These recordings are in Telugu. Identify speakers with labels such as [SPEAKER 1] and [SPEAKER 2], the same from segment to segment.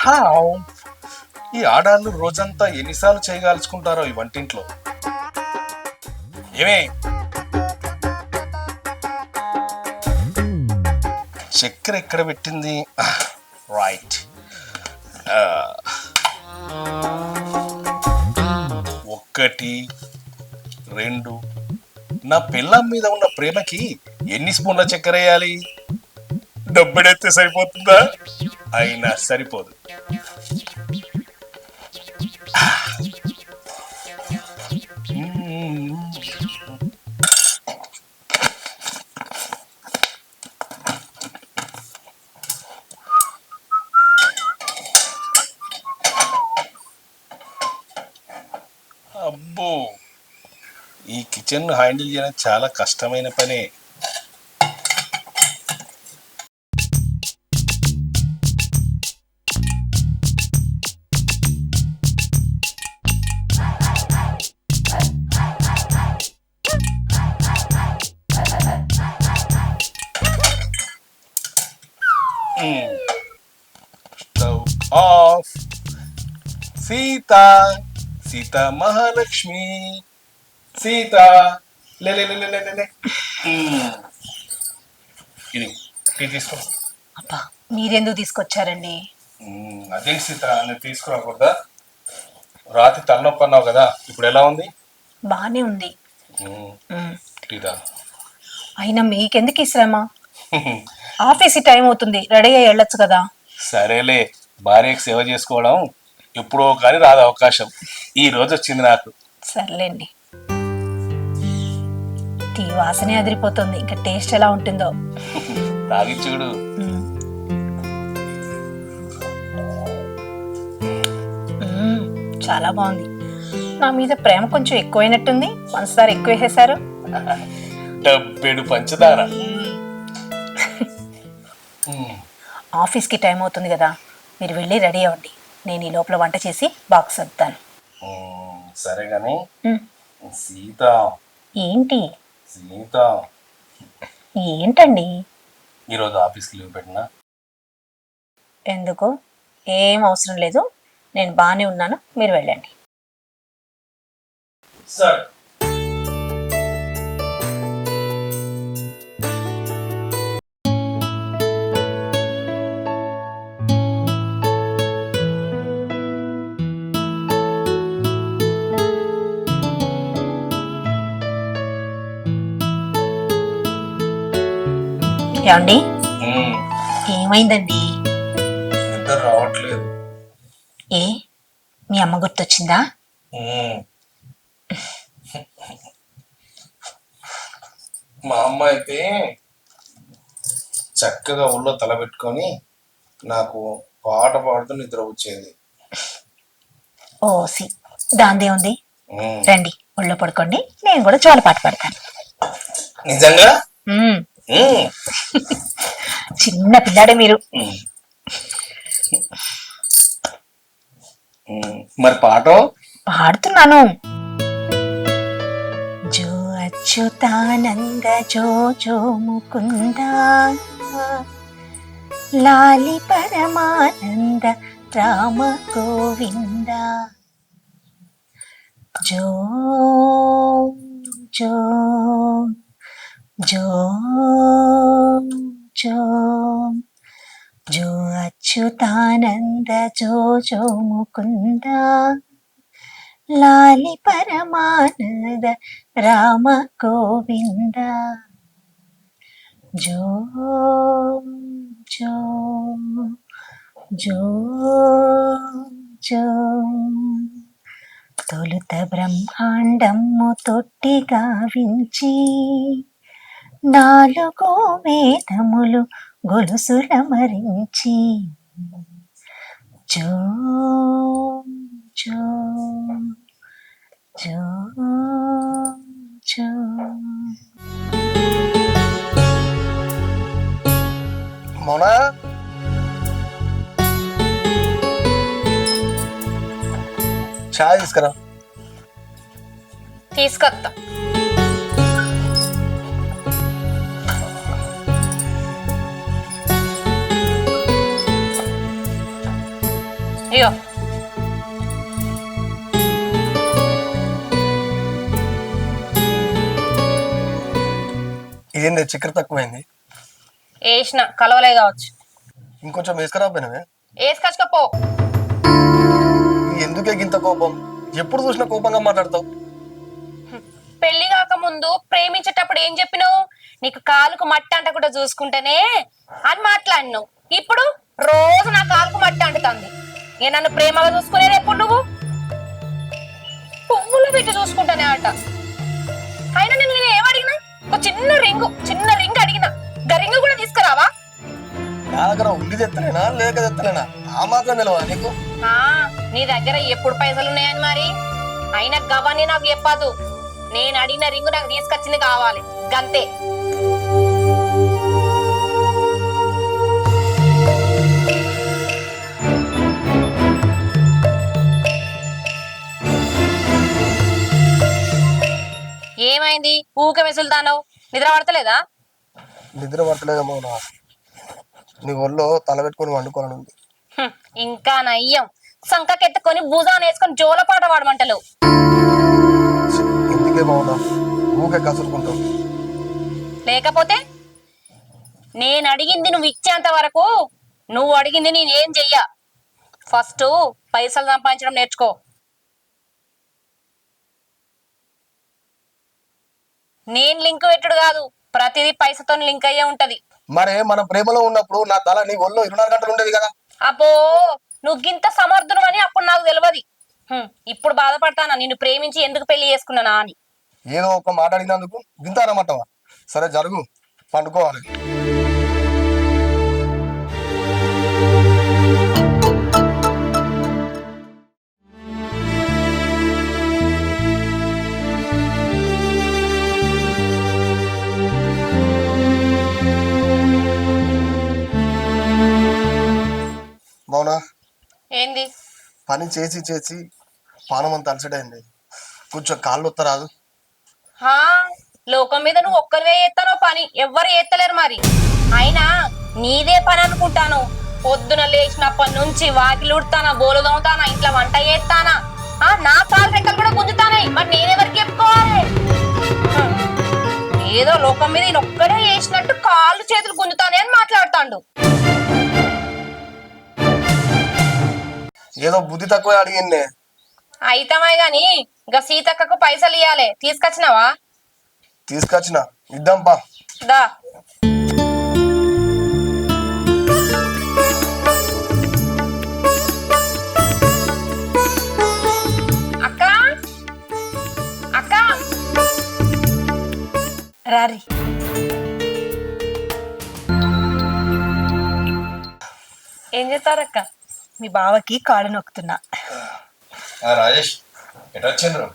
[SPEAKER 1] హావ్ ఈ ఆడాళ్ళు రోజంతా ఎన్నిసార్లు చేయగాల్చుకుంటారో ఈ వంటింట్లో. ఏమే చక్కెర ఎక్కడ పెట్టింది? రైట్. ఒకటి, రెండు. నా పిల్లం మీద ఉన్న ప్రేమకి ఎన్ని స్పూన్ల చక్కెర వేయాలి? డబ్బుడెత్తే సరిపోతుందా? అయినా సరిపోదు. అబ్బో, ఈ కిచెన్ హ్యాండిల్ చేయడం చాలా కష్టమైన పనే. Stove off. సీత, సీత మహాలక్ష్మి, సీత లే లే లే లే లే. ఇది టీ తీసుకో.
[SPEAKER 2] అబ్బా, మీరెందుకు తీసుకొచ్చారండి?
[SPEAKER 1] అదే సీత, నేను తీసుకురాకూడదా? రాత్రి తలనొప్పి అన్నావు కదా, ఇప్పుడు ఎలా ఉంది?
[SPEAKER 2] బానే ఉంది.
[SPEAKER 1] టీ తా.
[SPEAKER 2] అయినా మీకెందుకు ఈ శ్రమ? ఆఫీస్ టైం అవుతుంది, రెడీ అయ్యి వెళ్ళొచ్చు కదా.
[SPEAKER 1] సరేలే, భార్యకు సేవ చేసుకోవడం ఎప్పుడో కానీ రాదు అవకాశం. ఈ రోజు వచ్చింది నాకు.
[SPEAKER 2] సర్లేండి. టీ వాసనే అదిరిపోతుంది, ఇంకా టేస్ట్ ఎలా ఉంటుందో.
[SPEAKER 1] తాగి చూడు.
[SPEAKER 2] చాలా బాగుంది. నా మీద ప్రేమ కొంచెం ఎక్కువైనట్టుంది, పంచదార ఎక్కువ వేసేసారు.
[SPEAKER 1] డబ్బెడు పంచదార.
[SPEAKER 2] ఆఫీస్కి టైం అవుతుంది కదా, మీరు వెళ్ళి రెడీ అవ్వండి. నేను ఈ లోపల వంట చేసి బాక్స్ వద్దాను.
[SPEAKER 1] సరే గాని సీత.
[SPEAKER 2] ఏంటి?
[SPEAKER 1] సీత,
[SPEAKER 2] ఏంటండి?
[SPEAKER 1] ఈరోజు ఆఫీస్కి లీవ్ పెట్టినా?
[SPEAKER 2] ఎందుకు? ఏం అవసరం లేదు, నేను బాగానే ఉన్నాను, మీరు వెళ్ళండి.
[SPEAKER 1] సరే.
[SPEAKER 2] ఏమండి? ఏమైందండి?
[SPEAKER 1] నిద్ర రావట్లేదు.
[SPEAKER 2] ఏ, మీ అమ్మ గుర్తొచ్చిందా?
[SPEAKER 1] మా అమ్మ అయితే చక్కగా ఒళ్ళో తల పెట్టుకొని నాకు పాట పాడుతూ నిద్ర వచ్చేది.
[SPEAKER 2] ఓసి, దాందే ఉంది. రండి, ఒళ్ళో పడుకోండి, నేను కూడా జోల పాట పాడతాను.
[SPEAKER 1] నిజంగా?
[SPEAKER 2] చిన్న పిల్లాడే మీరు.
[SPEAKER 1] మరి పాట
[SPEAKER 2] పాడుతున్నాను. జో అచ్యుతానంద జో జో ముకుంద, లాలి పరమానంద రామ గోవింద. జో జో జో జో జో అచ్యుతానంద జో జో ముకుంద, లాలి పరమానంద రామ గోవింద. జో జో జో జో. తొలుత బ్రహ్మాండము తొట్టి గావించి, నాలుగో వేదములు గొలుసుల మరించి. జో జో జో జో.
[SPEAKER 1] మోనా, చాయ్ తీసుకురా.
[SPEAKER 2] తీసుకొస్తా. ఇగో
[SPEAKER 3] ఇదేంది చక్కెర తక్కువైంది?
[SPEAKER 2] వేసిన కలవలే కావచ్చు.
[SPEAKER 3] ఇంకొంచెం వేసుకురాపోయినవే.
[SPEAKER 2] వేసుకొచ్చుకపో.
[SPEAKER 3] ఎందుకే గింత కోపం? ఎప్పుడు చూసినా కోపంగా మాట్లాడతావు.
[SPEAKER 2] పెళ్లి కాకముందు ప్రేమించేటప్పుడు ఏం చెప్పినావు? నీకు కాలుకు మట్టి అంటకుండా చూసుకుంటేనే అని మాట్లాడినావు. ఇప్పుడు రోజు నా కాలుకు మట్టి అంటుతుంది. నేను నన్ను ప్రేమగా చూసుకునేది ఎప్పుడు నువ్వు? పువ్వులు పెట్టి చూసుకుంటానే ఆట. అయినా నేను ఏమడిగినా? ఒక చిన్న రింగ్ అడిగినా. రింగు కూడా తీసుకురావా?
[SPEAKER 3] నా దగ్గర ఉండి తెత్తలేనా లేక తెత్తలేనా ఆ మాత్రం నిలవా నీకు?
[SPEAKER 2] నీ దగ్గర ఎప్పుడు పైసలు ఉన్నాయని మరి? అయినా గవాన్ని నాకు చెప్పదు. నేను అడిగిన రింగు నాకు తీసుకొచ్చింది కావాలి, గంతే. ఏమైంది? ఊక వెసులుతాను. నిద్ర పడతలేదా?
[SPEAKER 3] నిద్ర పడతలేదేమో. నీ ఒళ్ళో తల పెట్టుకొని వండుకోవాలని ఉంది.
[SPEAKER 2] ఇంకా నయ్యం. సంకకెత్తుకొని భుజాన్ని వేసుకొని జోలపాట వాడమంటలు.
[SPEAKER 3] ఎందుకే బాగున్నా ఊకే కసురుకుంటావు?
[SPEAKER 2] లేకపోతే నేను అడిగింది నువ్వు ఇచ్చేంత వరకు నువ్వు అడిగింది నేనేం చెయ్యా. ఫస్ట్ పైసలు సంపాదించడం నేర్చుకో. నేను లింక్ పెట్టుడు కాదు, ప్రతిదీ పైసతో లింక్ అయ్యే ఉంటది.
[SPEAKER 3] మరే మన ప్రేమలో ఉన్నప్పుడు నా తల నీ ఒళ్ళో 24 గంటలు ఉండేది కదా.
[SPEAKER 2] అబ్బో, నువ్వు గింత సమర్థుడు అని అప్పుడు నాకు తెలియదు. ఇప్పుడు బాధపడతానా నిన్ను ప్రేమించి ఎందుకు పెళ్లి చేసుకున్నానా అని.
[SPEAKER 3] ఏదో ఒక మాట అడిగినందుకు గింత అనమాటవా? సరే జరుగు, పండుకోవాలి. మౌనా,
[SPEAKER 2] ఏంది?
[SPEAKER 3] పని చేసి చేసి పానం అంత అలసటైంది. కొంచెం కాళ్ళు వత్తరాదు?
[SPEAKER 2] లోకం మీద నువ్వు ఒక్కరివే చేస్తానో పని, ఎవ్వరు చేస్తలేరు మరి. అయినా నీదే పని అనుకుంటాను. పొద్దున లేచినప్పటి నుంచి వాకిలు ఉడతానా, బోలు దోముతానా, ఇంట్లో వంట చేస్తానా, నా కాలు రెక్కలు కూడా గుంజుతానాయి. మరి నేనెవరికి చెప్పుకోవాలి? ఏదో లోకం మీద ఈయన ఒక్కడే చేసినట్టు కాళ్ళు చేతులు గుంజుతానే అని మాట్లాడుతాండు.
[SPEAKER 3] ఏదో బుద్ధి తక్కువ అడిగిందే.
[SPEAKER 2] అయితమే గాని ఇంకా సీతక్కకు పైసలు ఇయ్యాలి. తీసుకొచ్చినావా?
[SPEAKER 3] తీసుకొచ్చిన, ఇద్దాంపా.
[SPEAKER 2] దా. అక్క అక్క రారి. ఏం చేస్తారక్క? మీ బావకి కాళ్ళు నొక్కుతున్నా.
[SPEAKER 1] రాజేష్ ఎటు వచ్చిండ్రు?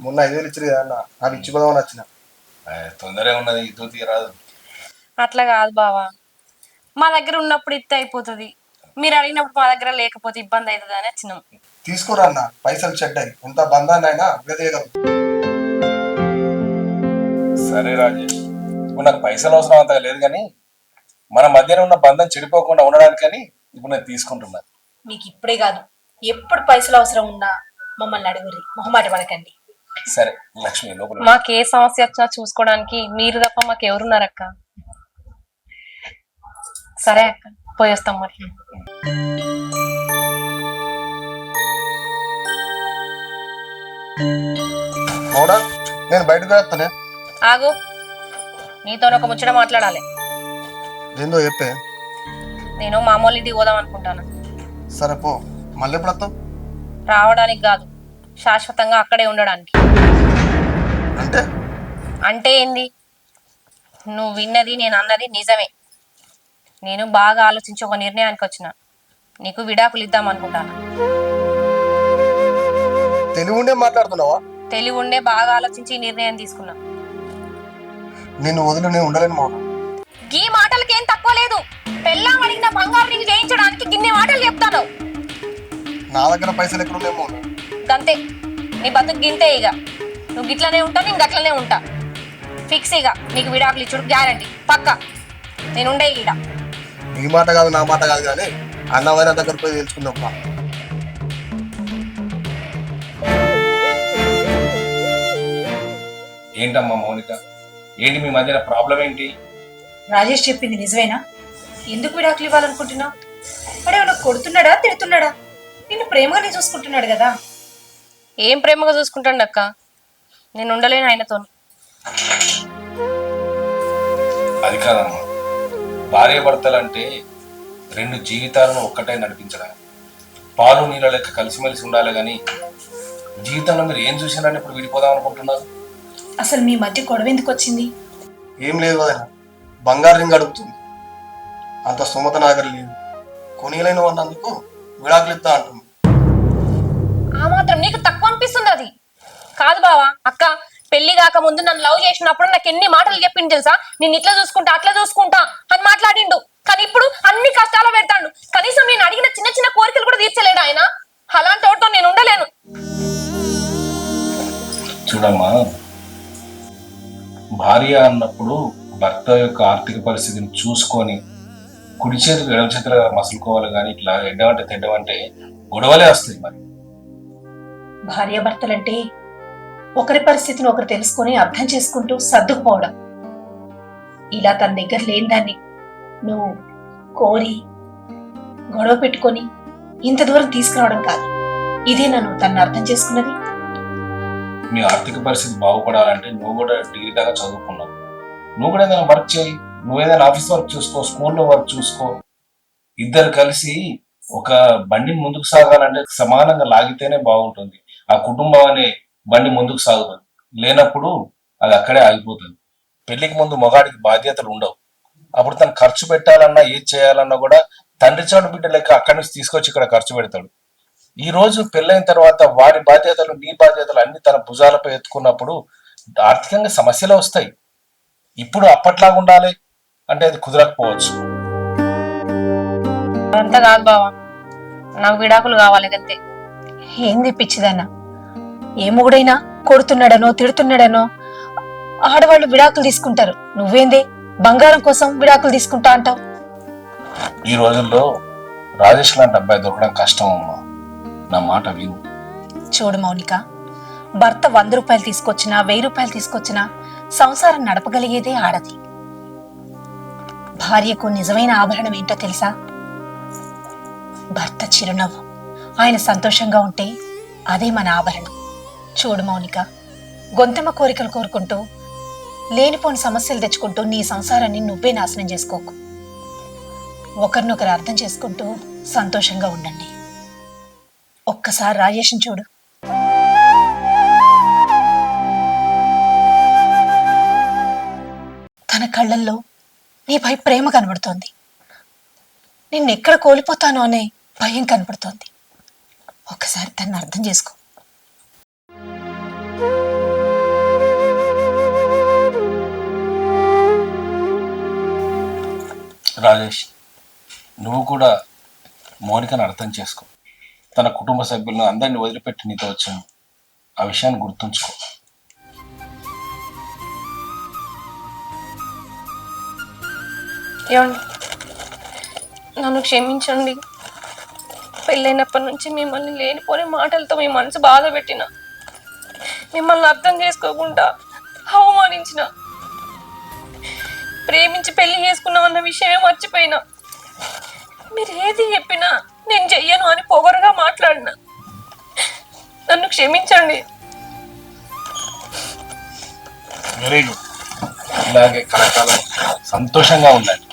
[SPEAKER 3] మొన్న 5,000 ఇచ్చారు కదా అన్న, అవి ఇచ్చిపోదామని వచ్చిన.
[SPEAKER 1] తొందరగా ఉన్నది, ఇటు రాదు.
[SPEAKER 2] అట్లా కాదు బావా, మా దగ్గర ఉన్నప్పుడు ఇత్తే అయిపోతుంది. మీరు అడిగినప్పుడు మా దగ్గర లేకపోతే ఇబ్బంది అవుతుంది అని వచ్చినాం.
[SPEAKER 3] తీసుకోరా అన్న, పైసలు చెడ్డాయి. ఎంత బంధాన్ని అయినా విడదీయగలరు.
[SPEAKER 1] సరే రాజేష్, ఇప్పుడు నాకు పైసలు అవసరం అంతగా లేదు కానీ మన మధ్యన ఉన్న బంధం చెడిపోకుండా ఉండడానికని ఇప్పుడు నేను తీసుకుంటున్నా.
[SPEAKER 2] మీకు ఇప్పుడే కాదు, ఎప్పుడు పైసలు అవసరం ఉన్నా మమ్మల్ని అడుగురి, మొహమాట పడకండి.
[SPEAKER 1] సరే లక్ష్మి, లోపల
[SPEAKER 2] మాకు ఏ సమస్య వచ్చినా చూసుకోవడానికి మీరు తప్ప మాకు ఎవరున్నారక్క? సరే అక్క, పోయేస్తాం మరి.
[SPEAKER 3] అవునా, నేను బయటకు వేస్తానే.
[SPEAKER 2] ఆగు, నీతో ఒక ముచ్చట మాట్లాడాలి.
[SPEAKER 3] ఏందో చెప్పే.
[SPEAKER 2] నేను మామూలు ఇంటికి పోదాం అనుకుంటాను.
[SPEAKER 3] సరే పో, మళ్ళీ ఎప్పుడు వస్తావు?
[SPEAKER 2] రావడానికి కాదు, శాశ్వతంగా అక్కడే ఉండడానికి.
[SPEAKER 3] అంటే?
[SPEAKER 2] అంటే ఏంది? నువ్వు విన్నది నేను అన్నది నిజమే. నేను బాగా ఆలోచించి ఒక నిర్ణయానికి వచ్చిన. నీకు విడాకులు ఇద్దాం అనుకుంటాను.
[SPEAKER 3] తెలివి ఉండే మాట్లాడుతున్నావా?
[SPEAKER 2] తెలివి ఉండే బాగా ఆలోచించి ఈ నిర్ణయం తీసుకున్నా.
[SPEAKER 3] నిన్ను వదిలి నేను ఉండలేను మౌన.
[SPEAKER 2] ఈ మాటలకి ఏం తక్కువ లేదు. పెళ్ళాం అడిగిన బంగారు రింగ్ చేయించడానికి గిన్నె మాటలు చెప్తాను.
[SPEAKER 3] నా దగ్గర పైసలు ఎక్కడ ఉన్నాయి మౌన?
[SPEAKER 2] గంతే, నీ బతుకు గింతే. ఇక నువ్వు గిట్లనే ఉంటా, నేను గట్లనే ఉంటా. ఫిక్స్. ఇక నీకు విడాకులు ఇచ్చుడు గ్యారంటీ పక్క. నేను ఉండే ఈడ.
[SPEAKER 3] ఈ మాట కాదు నా మాట కాదు కానీ అన్నవైన దగ్గర పోయి తెలుసుకుందాం.
[SPEAKER 1] ఏంటమ్మా మౌనిక, ఏంటి మీ మధ్యన ప్రాబ్లం ఏంటి?
[SPEAKER 4] రాజేష్ చెప్పింది నిజమేనా? ఎందుకు విడాకులు ఇవ్వాలనుకుంటున్నావు? వాడేమన్నా కొడుతున్నాడా, తిడుతున్నాడా? నిన్ను ప్రేమగానే చూసుకుంటున్నాడు కదా.
[SPEAKER 2] ఏం ప్రేమగా చూసుకుంటాండి అక్క, నేను ఉండలేను ఆయనతో.
[SPEAKER 1] అది కాదమ్మా, భార్య భర్తలంటే రెండు జీవితాలను ఒక్కటే నడిపించడం, పాలు నీళ్ళ లెక్క కలిసిమెలిసి ఉండాలి కానీ జీవితంలో మీరు ఏం చూసినారని ఇప్పుడు విడిపోదాం అనుకుంటున్నారు?
[SPEAKER 4] అసలు మీ మధ్య గొడవ ఎందుకు వచ్చింది?
[SPEAKER 3] ఏం లేదు వదిన, బంగారు రింగ్ అడుగుతుంది. అంత స్తోమత నాగర్ లేదు. కొనియలేను అన్నందుకు విడాకులు ఇస్తా అంటుంది.
[SPEAKER 2] ఆ మాత్రం నీకు తక్కువ అనిపిస్తుంది అది? కాదు బావా, అక్క పెళ్లి కాక ముందు నన్ను లవ్ చేసినప్పుడు నాకు ఎన్ని మాటలు చెప్పింది తెలుసా? నేను ఇట్లా చూసుకుంటా అట్లా చూసుకుంటా అని మాట్లాడిండు. కానీ ఇప్పుడు అన్ని కష్టాలు పెడతాడు. కనీసం నేను అడిగిన చిన్న చిన్న కోరికలు కూడా తీర్చలేడు ఆయన. అలాంటి వాటితో నేను ఉండలేను.
[SPEAKER 1] చూడమ్మా, భార్య అన్నప్పుడు భర్త యొక్క ఆర్థిక పరిస్థితిని చూసుకొని కుడి చేతులు ఎడమ చేతులు మసులుకోవాలి కానీ ఇట్లా ఎడ్డమంటే తెడ్డమంటే గొడవలే వస్తాయి. మరి
[SPEAKER 4] భార్యాభర్తలంటే ఒకరి పరిస్థితిని ఒకరు తెలుసుకొని అర్థం చేసుకుంటూ సర్దుకుపోవడం. ఇలా తన దగ్గర లేని దాన్ని నువ్వు కోరి గొడవ పెట్టుకొని ఇంత దూరం తీసుకురావడం కాదు. ఇదే నన్ను తను అర్థం చేసుకున్నది.
[SPEAKER 1] మీ ఆర్థిక పరిస్థితి బాగుపడాలంటే నువ్వు కూడా డిగ్రీ దాకా చదువుకున్నావు. నువ్వు కూడా ఏదైనా వర్క్ చేయి, నువ్వు ఏదైనా ఆఫీస్ వర్క్ చూసుకో, స్కూల్లో వర్క్ చూసుకో. ఇద్దరు కలిసి ఒక బండిని ముందుకు సాగాలంటే సమానంగా లాగితేనే బాగుంటుంది. ఆ కుటుంబం అనే బండి ముందుకు సాగుతుంది, లేనప్పుడు అది అక్కడే ఆగిపోతుంది. పెళ్లికి ముందు మగాడికి బాధ్యతలు ఉండవు. అప్పుడు తను ఖర్చు పెట్టాలన్నా ఏది చేయాలన్నా కూడా తండ్రి చాటు బిడ్డ లెక్క అక్కడి నుంచి తీసుకొచ్చి ఇక్కడ ఖర్చు పెడతాడు. ఈ రోజు పెళ్ళైన తర్వాత వారి బాధ్యతలు నీ బాధ్యతలు అన్ని తన భుజాలపై ఎత్తుకున్నప్పుడు ఆర్థికంగా సమస్యలు వస్తాయి. ఇప్పుడు అప్పట్లాగా ఉండాలి అంటే అది కుదరకపోవచ్చు.
[SPEAKER 2] అంతా కాదు బావా, నాకు విడాకులు కావాలి అంతే.
[SPEAKER 4] ఏంది పిచ్చిదన్నా? ఏ మొగుడైనా కొడుతున్నాడనో తిడుతున్నాడనో ఆడవాళ్ళు విడాకులు తీసుకుంటారు. నువ్వేంది బంగారం కోసం విడాకులు తీసుకుంటా అంటావు?
[SPEAKER 1] ఈ రోజుల్లో రాజేష్ లాంటి అబ్బాయి దొరకడం కష్టం అమ్మా, నా మాట విను.
[SPEAKER 4] చూడు మౌనిక, భర్త 100 రూపాయలు తీసుకొచ్చినా 1000 రూపాయలు తీసుకొచ్చినా సంసారం నడపగలిగేదే ఆడది. భార్యకు నిజమైన ఆభరణం ఏంటో తెలుసా? భర్త చిరునవ్వు. ఆయన సంతోషంగా ఉంటే అదే మన ఆభరణం. చూడు మౌనిక, గొంతెమ్మ కోరికలు కోరుకుంటూ లేనిపోని సమస్యలు తెచ్చుకుంటూ నీ సంసారాన్ని నువ్వే నాశనం చేసుకోకు. ఒకరినొకరు అర్థం చేసుకుంటూ సంతోషంగా ఉండండి. ఒక్కసారి రాజేష్ని చూడు. తన కళ్ళల్లో నీపై ప్రేమ కనబడుతోంది. నిన్నెక్కడ కోల్పోతానో అనే భయం కనబడుతోంది. ఒక్కసారి తన్ని అర్థం చేసుకో.
[SPEAKER 1] రాజేష్, నువ్వు కూడా మౌనికను అర్థం చేసుకో. తన కుటుంబ సభ్యులను అందరినీ వదిలిపెట్టి నీతో వచ్చాను. ఆ విషయాన్ని గుర్తుంచుకో.
[SPEAKER 2] ఏమండి, నన్ను క్షమించండి. పెళ్ళైనప్పటి నుంచి మిమ్మల్ని లేనిపోని మాటలతో మీ మనసు బాధ పెట్టిన, మిమ్మల్ని అర్థం చేసుకోకుండా అవమానించిన, ప్రేమించి పెళ్లి చేసుకున్నామన్న విషయమే మర్చిపోయినా, మీరు ఏది చెప్పినా నేను చెయ్యను అని పొగరుగా మాట్లాడినా. నన్ను క్షమించండి.
[SPEAKER 1] Very good. ఇలాగే కలకాలం సంతోషంగా ఉండండి.